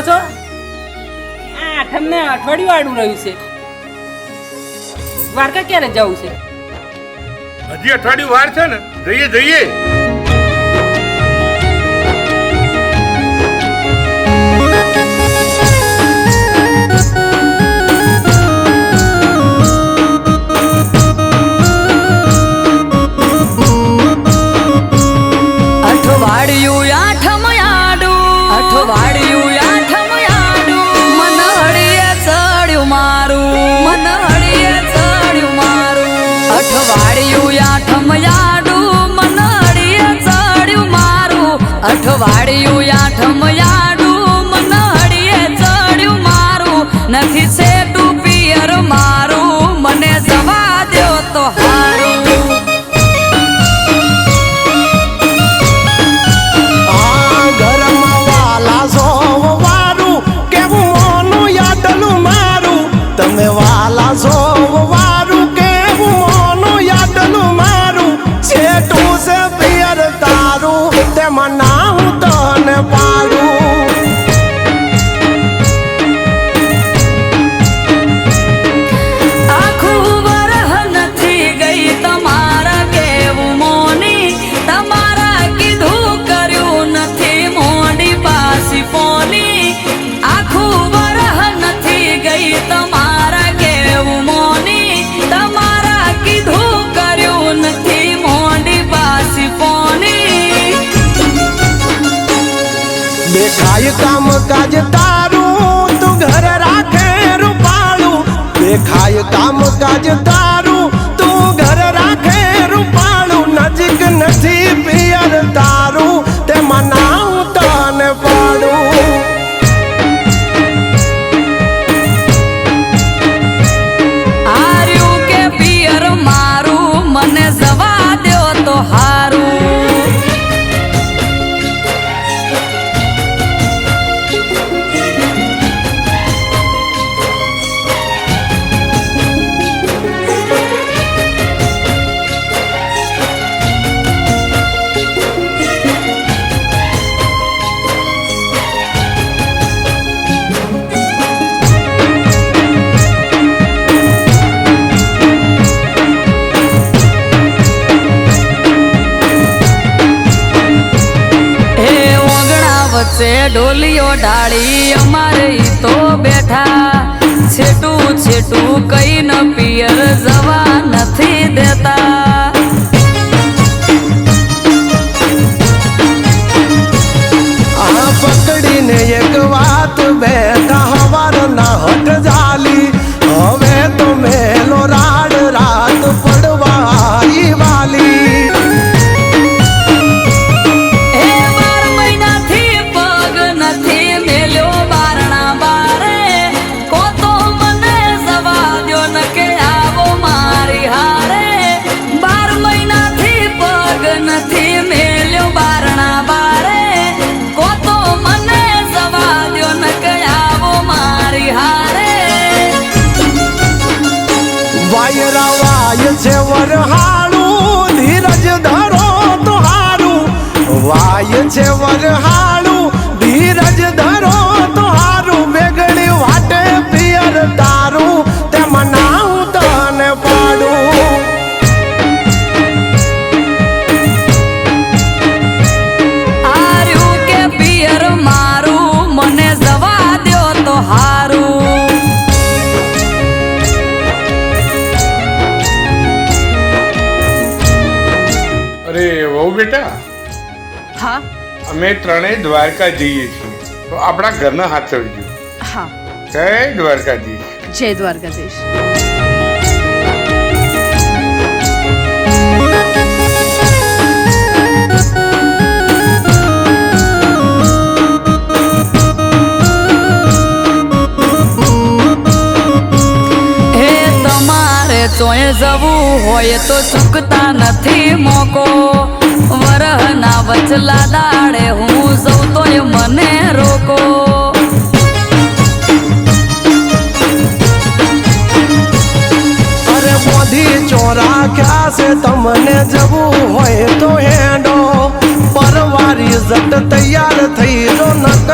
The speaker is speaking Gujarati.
છો? આ આઠમને અઠવાડિયું આડું રહ્યું છે. દ્વારકા ક્યારે જવું છે? હજી અઠવાડિયું વાર છે ને, જઈએ. અઠવાડિયું આઠમયાડું મન હળીએ ચડ્યું મારું નથી સેટું પિયર મારું મને જવા દ્યો તો હારું. ઘરમાં વાલા સોવારું કેવું મોનું યાદલું મારું તમે વાલા સોવારું કેવું મોનું યાદલું મારું સેટું છે પિયર તારું તેમાં ના હું તને પાડું. આખું વરહ નથી ગઈ તમારા કેવું મોની તમારા કીધું કર્યું નથી મોડી પાસી પોની. આખું વરહ નથી ગઈ તમારા કેવું મોની તમારા કીધું કર્યું નથી મોડી પાસી પોની. દેખાય કામ કાજ તારું તું ઘર રાખે રૂપાળું દેખાય કામ કાજ તારું તું ઘર રાખે રૂપાળું નજીક નથી પિયર તારું તેમાં ના હું તને પાડું. આર્યું કે પિયર મારું મને જવા દ્યો તો હારું. વચ્ચે ઢોલીઓ ડાળી અમારે તો બેઠા છેટું છેટું કઈ ન પિયર જવા નથી દેતા. આ પકડીને એક વાત બેઠા હવાર ના હટ જાલી હવે તો મેલો રાડ રાત પડવાઈ વાલી. વાય છે વરહાળું ધીરજ ધરો તો હારું વાય છે વરહાળું ધીરજ ધરો તો હારું વેગળી વાટે પિયર તારું તેમાં ના હું તને પાડું. આર્યું કે પિયર મારું મને જવા દ્યો તો હારું. અરે વહુ બેટા, હા અમે ત્રણેય દ્વારકા જઈએ છીએ તો આપણા ઘરના હાથવજો. હા જય દ્વારકાધીશ. જય દ્વારકાધીશ. ચોય જવું હોય તો ચૂકતા નથી મોકો વરહના વચલા દાડે હું જઉં તોય મને રોકો. અરે મોધી ચોરા ક્યાં છે તમને જવું હોય તો હેડો પરવારી જટ તૈયાર થઈ જો નક